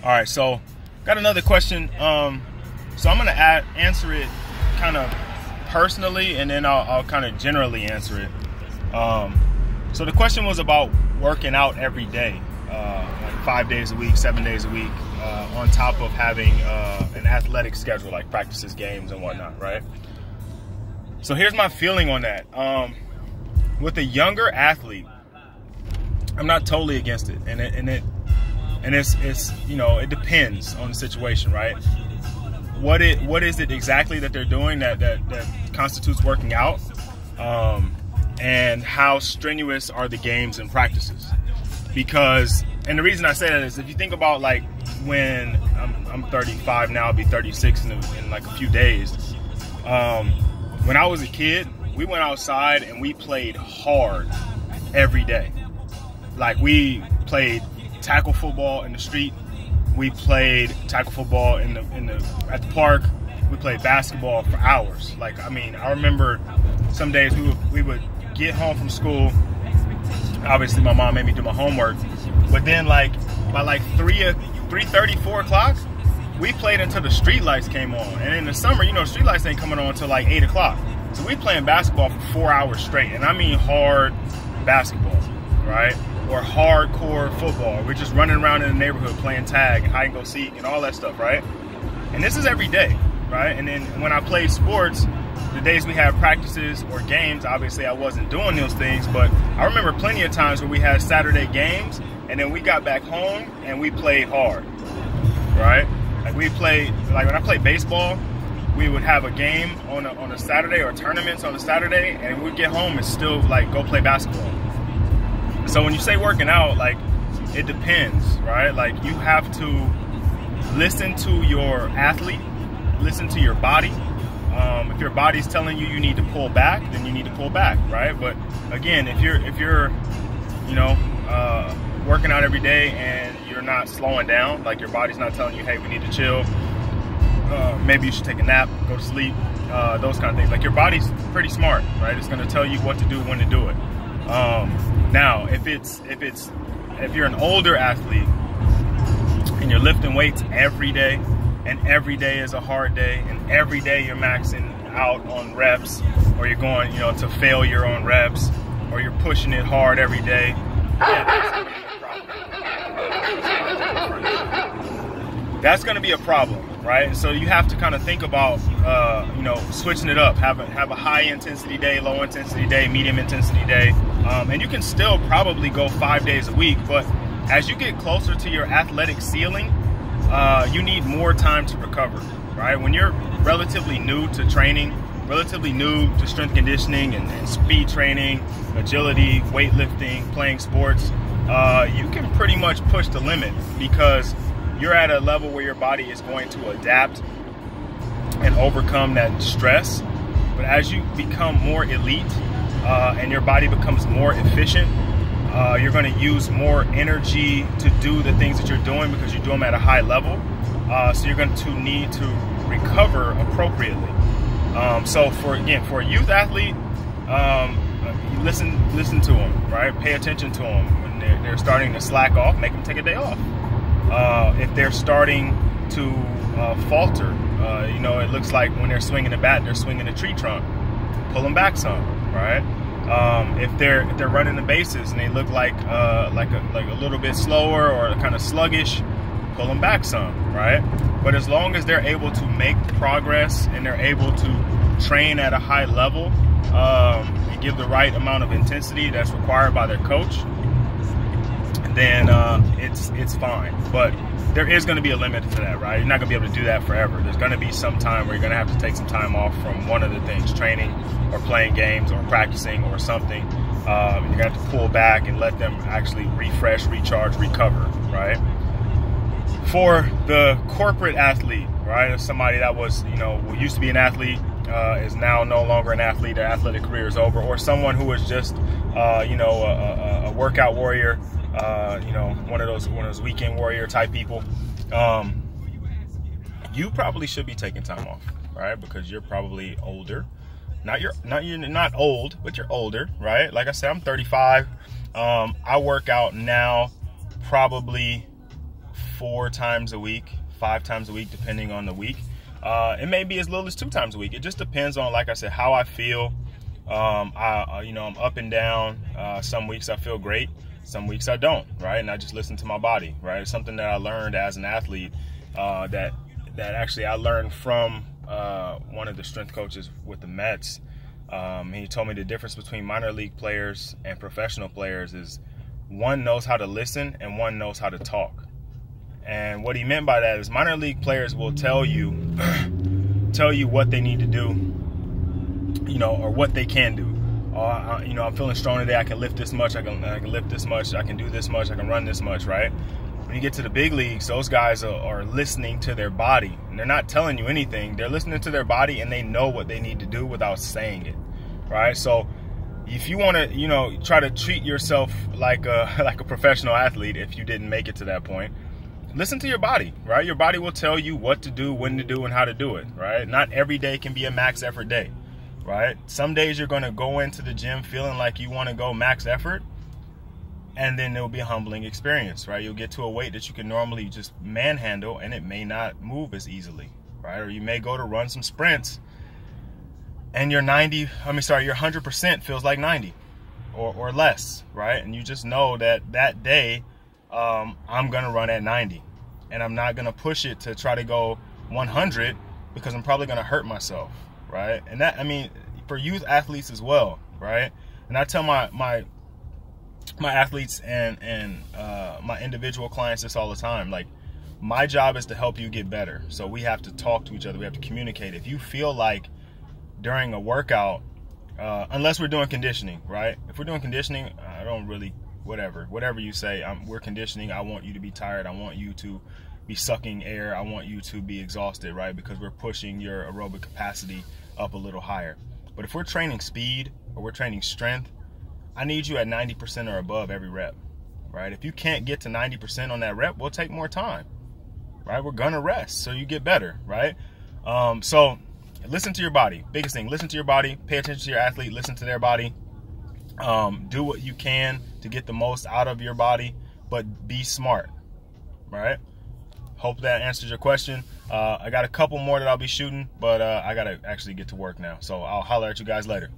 All right, so got another question. So I'm gonna answer it kind of personally, and then I'll kind of generally answer it. So the question was about working out every day, like 5 days a week, 7 days a week, on top of having an athletic schedule like practices, games, and whatnot, right? So here's my feeling on that. With a younger athlete, I'm not totally against it, and it's you know, it depends on the situation, right? What is it exactly that they're doing that constitutes working out, and how strenuous are the games and practices? Because, and the reason I say that is, if you think about, like, when I'm 35 now, I'll be 36 in like a few days. When I was a kid, we went outside and we played hard every day. Like, we played tackle football in the street. We played tackle football at the park. We played basketball for hours. Like, I mean, I remember some days we would get home from school. Obviously, my mom made me do my homework. But then, like, by like 3:30, 4 o'clock, we played until the street lights came on. And in the summer, you know, street lights ain't coming on until like 8 o'clock. So we playing basketball for 4 hours straight. And I mean hard basketball, right? Or hardcore football. We're just running around in the neighborhood playing tag and hide and go seek and all that stuff, right? And this is every day, right? And then when I played sports, the days we had practices or games, obviously I wasn't doing those things, but I remember plenty of times where we had Saturday games and then we got back home and we played hard, right? Like, we played, like, when I played baseball, we would have a game on a Saturday, or tournaments on a Saturday, and we'd get home and still, like, go play basketball. So when you say working out, like, it depends, right? Like, you have to listen to your athlete, listen to your body. If your body's telling you need to pull back, then you need to pull back, right? But again, if you're you know, working out every day and you're not slowing down, like, your body's not telling you, hey, we need to chill, maybe you should take a nap, go to sleep, those kind of things. Like, your body's pretty smart, right? It's going to tell you what to do, when to do it. Now, if you're an older athlete and you're lifting weights every day, and every day is a hard day, and every day you're maxing out on reps, or you're going, you know, to failure on reps, or you're pushing it hard every day, that's going to be a problem, right? So you have to kind of think about, you know, switching it up. Have a high intensity day, low intensity day, medium intensity day, and you can still probably go 5 days a week. But as you get closer to your athletic ceiling, you need more time to recover, right? When you're relatively new to training, relatively new to strength conditioning and speed training, agility, weightlifting, playing sports, you can pretty much push the limit, because you're at a level where your body is going to adapt and overcome that stress. But as you become more elite and your body becomes more efficient, you're going to use more energy to do the things that you're doing, because you do them at a high level. So you're going to need to recover appropriately. So for a youth athlete, listen to them, right? Pay attention to them. When they're starting to slack off, make them take a day off. If they're starting to falter, you know, it looks like when they're swinging the bat, they're swinging a tree trunk, pull them back some, right? If they're running the bases and they look like a little bit slower or kind of sluggish, pull them back some, right? But as long as they're able to make progress and they're able to train at a high level and give the right amount of intensity that's required by their coach, then it's fine. But there is going to be a limit to that, right? You're not going to be able to do that forever. There's going to be some time where you're going to have to take some time off from one of the things, training or playing games or practicing or something. You're going to have to pull back and let them actually refresh, recharge, recover, right? For the corporate athlete, right, somebody that was, you know, used to be an athlete, is now no longer an athlete, their athletic career is over, or someone who is just, you know, a workout warrior, you know, one of those weekend warrior type people, you probably should be taking time off, right? Because you're probably older. You're not old, but you're older, right? Like I said, I'm 35. I work out now probably 4 times a week, 5 times a week, depending on the week. It may be as little as 2 times a week. It just depends on, like I said, how I feel. I'm up and down. Some weeks I feel great, some weeks I don't, right? And I just listen to my body, right? It's something that I learned as an athlete, that actually I learned from one of the strength coaches with the Mets. He told me the difference between minor league players and professional players is one knows how to listen and one knows how to talk. And what he meant by that is minor league players will tell you what they need to do, or what they can do. I'm feeling strong today. I can lift this much. I can lift this much. I can do this much. I can run this much, right? When you get to the big leagues, those guys are listening to their body. And they're not telling you anything. They're listening to their body, and they know what they need to do without saying it, right? So if you want to, try to treat yourself like a professional athlete, if you didn't make it to that point, listen to your body, right? Your body will tell you what to do, when to do, and how to do it, right? Not every day can be a max effort day, right? Some days you're going to go into the gym feeling like you want to go max effort, and then it'll be a humbling experience, right? You'll get to a weight that you can normally just manhandle, and it may not move as easily, right? Or you may go to run some sprints, and your 100% feels like 90 or less, right? And you just know that day, I'm going to run at 90, and I'm not going to push it to try to go 100 because I'm probably going to hurt myself, right? And that, for youth athletes as well, right? And I tell my athletes and my individual clients this all the time, like, my job is to help you get better. So we have to talk to each other. We have to communicate. If you feel like during a workout, unless we're doing conditioning, right? If we're doing conditioning, I don't really, whatever you say, we're conditioning. I want you to be tired. I want you to be sucking air. I want you to be exhausted, right? Because we're pushing your aerobic capacity up a little higher. But if we're training speed or we're training strength, I need you at 90% or above every rep, right? If you can't get to 90% on that rep, we'll take more time, right? We're gonna rest so you get better, right? So listen to your body. Biggest thing, listen to your body. Pay attention to your athlete. Listen to their body. Do what you can to get the most out of your body, but be smart, right? Hope that answers your question. I got a couple more that I'll be shooting, but I gotta actually get to work now. So I'll holler at you guys later.